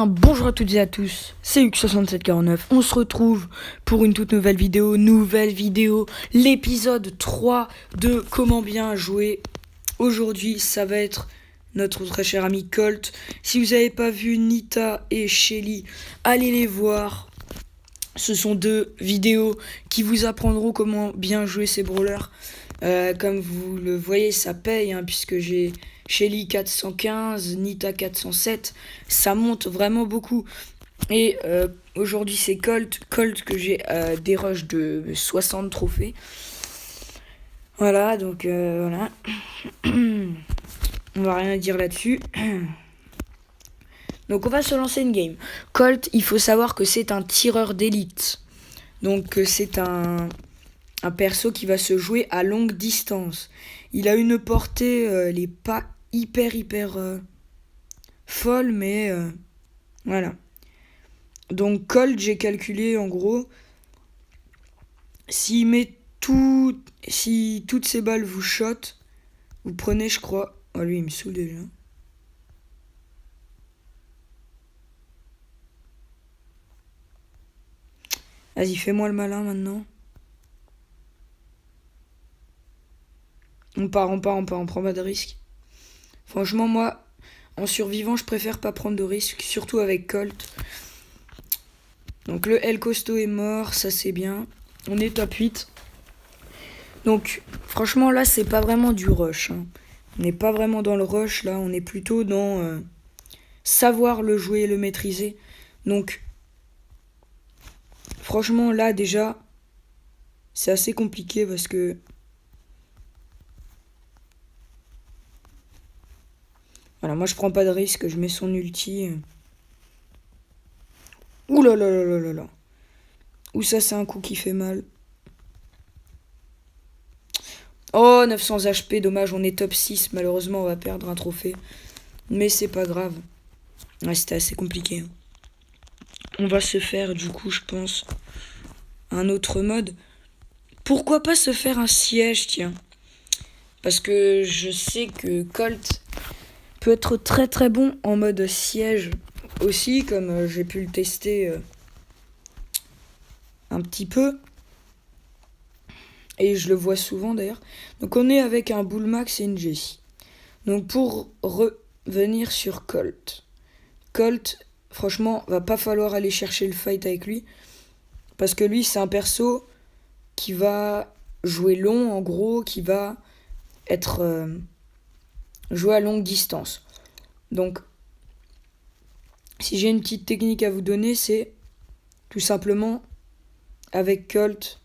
bien, bonjour à toutes et à tous, c'est Hux6749, on se retrouve pour une toute nouvelle vidéo, l'épisode 3 de Comment bien jouer. Aujourd'hui, ça va être notre très cher ami Colt. Si vous n'avez pas vu Nita et Shelly, allez les voir. Ce sont deux vidéos qui vous apprendront comment bien jouer ces brawlers. Comme vous le voyez, ça paye, puisque j'ai Shelly 415, Nita 407. Ça monte vraiment beaucoup. Et aujourd'hui, c'est Colt que j'ai des rushs de 60 trophées. Voilà, donc voilà. On va rien dire là-dessus. Donc on va se lancer une game. Colt, il faut savoir que c'est un tireur d'élite. Donc c'est un perso qui va se jouer à longue distance. Il a une portée, elle est pas hyper folle, mais voilà. Donc Colt, j'ai calculé en gros, s'il met si toutes ces balles vous shot, vous prenez, je crois. Oh, lui il me saoule déjà. Vas-y, fais-moi le malin maintenant. On prend pas de risque. Franchement, moi, en survivant, je préfère pas prendre de risque, surtout avec Colt. Donc le El Costo est mort, ça c'est bien. On est top 8. Donc, franchement, là, c'est pas vraiment du rush. On n'est pas vraiment dans le rush, là. On est plutôt dans savoir le jouer et le maîtriser. Donc, franchement, là, déjà, c'est assez compliqué parce que... Voilà, moi, je prends pas de risque. Je mets son ulti. Ouh là là là là là là. Ouh, ça, c'est un coup qui fait mal. Oh, 900 HP, dommage, on est top 6. Malheureusement, on va perdre un trophée. Mais c'est pas grave. Ouais, c'était assez compliqué. On va se faire, du coup, je pense, un autre mode. Pourquoi pas se faire un siège, tiens. Parce que je sais que Colt peut être très très bon en mode siège aussi, comme j'ai pu le tester un petit peu. Et je le vois souvent d'ailleurs. Donc on est avec un Bullmax et une Jessie. Donc pour revenir sur Colt. Colt, franchement, va pas falloir aller chercher le fight avec lui. Parce que lui, c'est un perso qui va jouer long, en gros, qui va être joué à longue distance. Donc, si j'ai une petite technique à vous donner, c'est tout simplement, avec Colt,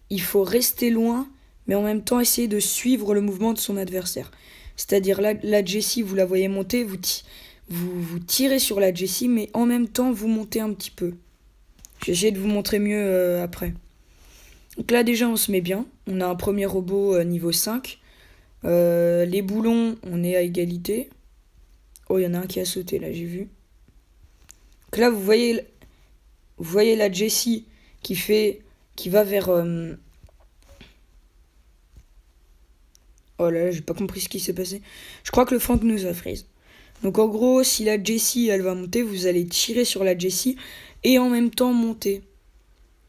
il faut rester loin, mais en même temps essayer de suivre le mouvement de son adversaire. C'est-à-dire, la Jessie, vous la voyez monter, vous tirez sur la Jessie, mais en même temps, vous montez un petit peu. J'ai essayé de vous montrer mieux après. Donc là, déjà, on se met bien. On a un premier robot niveau 5. Les boulons, on est à égalité. Oh, il y en a un qui a sauté, là, j'ai vu. Donc là, vous voyez la Jessie qui va vers... Oh là là, j'ai pas compris ce qui s'est passé. Je crois que le Frank nous a freeze. Donc en gros, si la Jessie, elle va monter, vous allez tirer sur la Jessie et en même temps monter.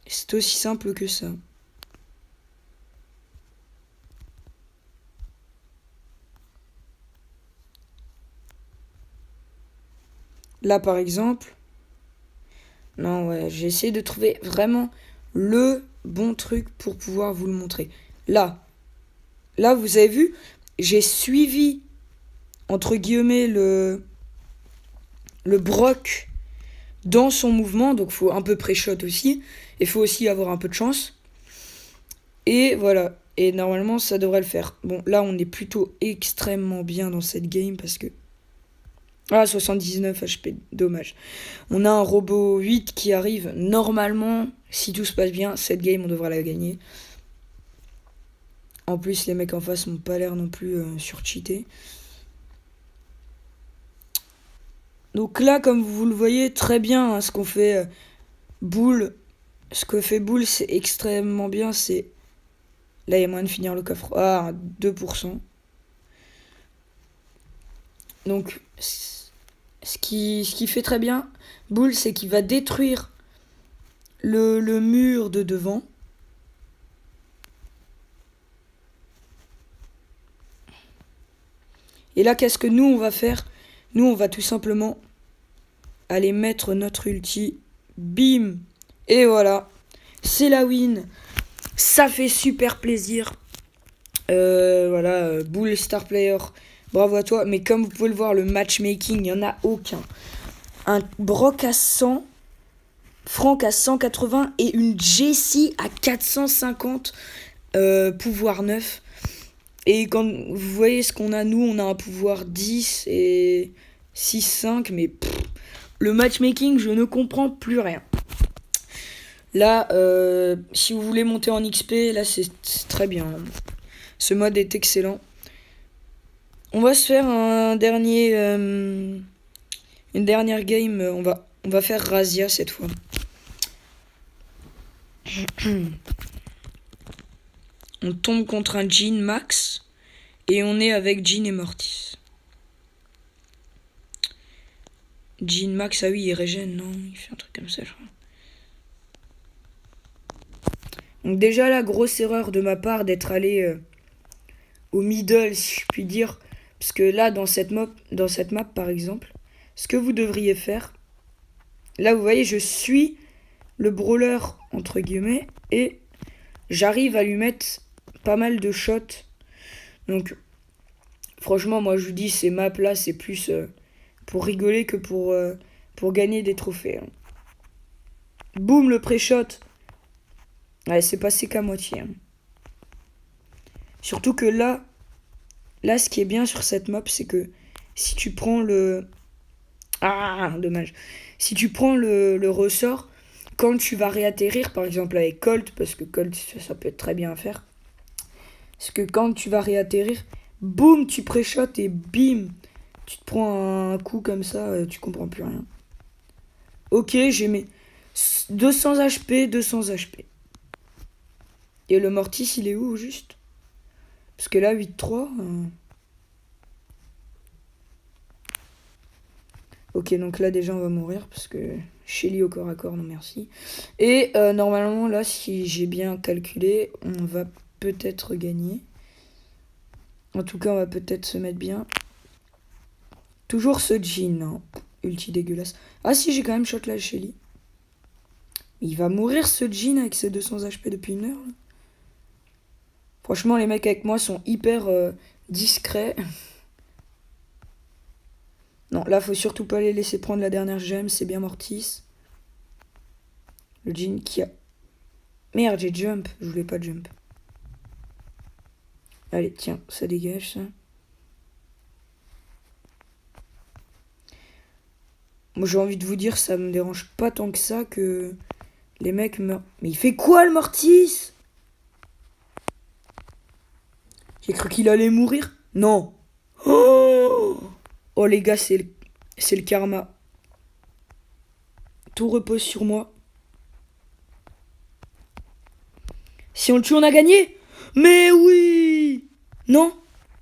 C'est aussi simple que ça. Là, par exemple... Non, ouais, j'ai essayé de trouver vraiment le bon truc pour pouvoir vous le montrer. Là, vous avez vu, j'ai suivi, entre guillemets, le Brock dans son mouvement. Donc, il faut un peu pré-shot aussi. Il faut aussi avoir un peu de chance. Et voilà. Et normalement, ça devrait le faire. Bon, là, on est plutôt extrêmement bien dans cette game parce que... Ah, 79 HP, dommage. On a un robot 8 qui arrive. Normalement, si tout se passe bien, cette game, on devra la gagner. En plus, les mecs en face n'ont pas l'air non plus surcheatés. Donc là, comme vous le voyez très bien, ce qu'on fait Bull, ce que fait Bull, c'est extrêmement bien. C'est là, il y a moyen de finir le coffre. Ah, 2%. Donc, ce qui fait très bien, Bull, c'est qu'il va détruire le mur de devant. Et là, qu'est-ce que nous, on va faire? Nous, on va tout simplement aller mettre notre ulti. Bim! Et voilà. C'est la win. Ça fait super plaisir. Voilà, Bull Star Player. Bravo à toi. Mais comme vous pouvez le voir, le matchmaking, il n'y en a aucun. Un Brock à 100, Franck à 180 et une Jessie à 450 pouvoir 9. Et quand vous voyez ce qu'on a, nous, on a un pouvoir 10 et 6-5, mais le matchmaking, je ne comprends plus rien. Là, si vous voulez monter en XP, là, c'est très bien. Ce mode est excellent. On va se faire une dernière game. On va faire Razia cette fois. On tombe contre un Jhin max et on est avec Jhin et Mortis. Jhin max, ah oui, il régène, non? Il fait un truc comme ça, je crois. Donc déjà la grosse erreur de ma part d'être allé au middle, si je puis dire. Parce que là, dans cette map par exemple, ce que vous devriez faire, là vous voyez, je suis le brawler, entre guillemets, et j'arrive à lui mettre pas mal de shots. Donc, franchement, moi je vous dis, ces maps là, c'est plus pour rigoler que pour gagner des trophées. Hein. Boum, le pré-shot. Ouais, c'est passé qu'à moitié. Hein. Surtout que là, ce qui est bien sur cette map, c'est que si tu prends le... Ah, dommage. Si tu prends le ressort, quand tu vas réatterrir, par exemple avec Colt, parce que Colt, ça peut être très bien à faire, parce que quand tu vas réatterrir, boum, tu pré-shot et bim, tu te prends un coup comme ça, tu comprends plus rien. Ok, j'ai mis 200 HP, 200 HP. Et le Mortis, il est où, juste? Parce que là, 8-3... Ok, donc là, déjà, on va mourir, parce que Shelly au corps à corps, non merci. Et normalement, là, si j'ai bien calculé, on va peut-être gagner. En tout cas, on va peut-être se mettre bien. Toujours ce Jhin, hein. Ulti dégueulasse. Ah si, j'ai quand même shot la Shelly. Il va mourir ce Jhin avec ses 200 HP depuis une heure. Là. Franchement, les mecs avec moi sont hyper discrets. Non, là, faut surtout pas les laisser prendre la dernière gemme. C'est bien Mortis. Le Jhin qui a... Merde, j'ai jump. Je voulais pas jump. Allez, tiens, ça dégage, ça. Moi, j'ai envie de vous dire, ça me dérange pas tant que ça que les mecs meurent. Mais il fait quoi, le Mortis? J'ai cru qu'il allait mourir. Non. Oh les gars, c'est le karma. Tout repose sur moi. Si on le tue, on a gagné. Mais oui. Non.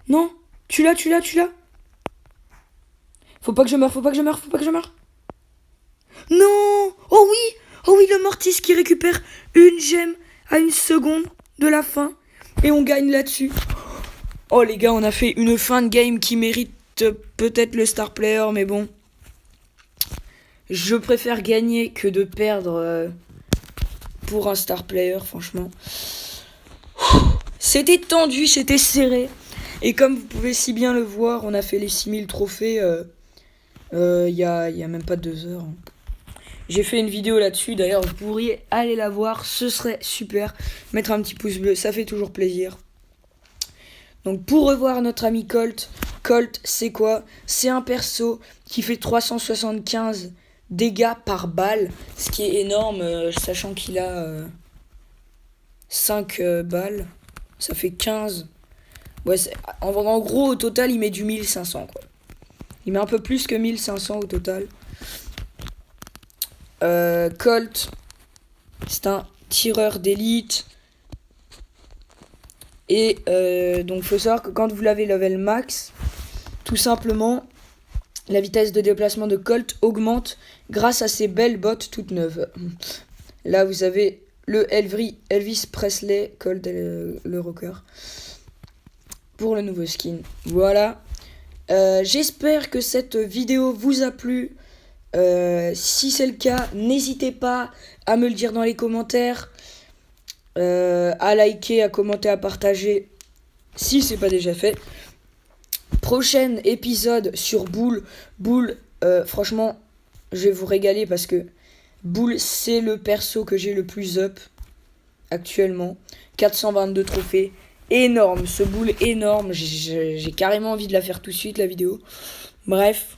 Non. Tu l'as. Faut pas que je meure. Non. Oh oui, le Mortis qui récupère une gemme à une seconde de la fin. Et on gagne là-dessus. Oh les gars, on a fait une fin de game qui mérite peut-être le star player, mais bon. Je préfère gagner que de perdre pour un star player, franchement. C'était tendu, c'était serré. Et comme vous pouvez si bien le voir, on a fait les 6000 trophées il y a même pas 2 heures. J'ai fait une vidéo là-dessus, d'ailleurs vous pourriez aller la voir, ce serait super. Mettre un petit pouce bleu, ça fait toujours plaisir. Donc pour revoir notre ami Colt, c'est quoi? C'est un perso qui fait 375 dégâts par balle, ce qui est énorme, sachant qu'il a 5 balles, ça fait 15. Ouais, en gros, au total, il met du 1500, quoi. Il met un peu plus que 1500 au total. Colt, c'est un tireur d'élite. Et donc, faut savoir que quand vous l'avez level max, tout simplement, La vitesse de déplacement de Colt augmente grâce à ces belles bottes toutes neuves. Là, vous avez le Elvis Presley Colt, le rocker, pour le nouveau skin. Voilà. J'espère que cette vidéo vous a plu. Si c'est le cas, n'hésitez pas à me le dire dans les commentaires, à liker, à commenter, à partager si c'est pas déjà fait. Prochain épisode sur Bull. Bull, franchement, je vais vous régaler parce que Bull, c'est le perso que j'ai le plus up actuellement. 422 trophées. Énorme, ce Bull énorme. J'ai carrément envie de la faire tout de suite, la vidéo. Bref.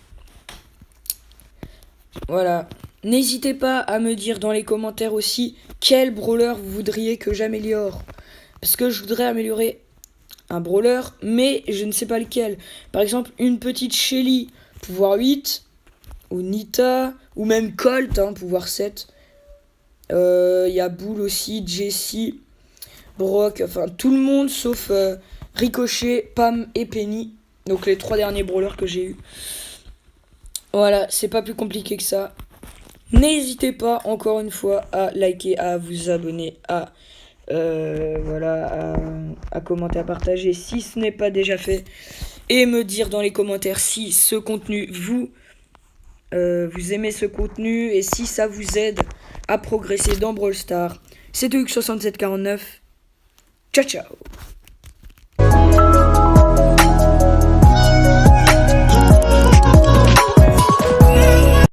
Voilà. N'hésitez pas à me dire dans les commentaires aussi quel brawler vous voudriez que j'améliore. Parce que je voudrais améliorer un brawler, mais je ne sais pas lequel. Par exemple, une petite Shelly, pouvoir 8, ou Nita, ou même Colt, pouvoir 7. Il y a Bull aussi, Jessie, Brock, enfin tout le monde sauf Ricochet, Pam et Penny. Donc les 3 derniers brawlers que j'ai eu. Voilà, c'est pas plus compliqué que ça. N'hésitez pas encore une fois à liker, à vous abonner, à commenter, à partager si ce n'est pas déjà fait, et me dire dans les commentaires si ce contenu vous aimez ce contenu et si ça vous aide à progresser dans Brawl Stars. C'était Hugues6749. Ciao ciao.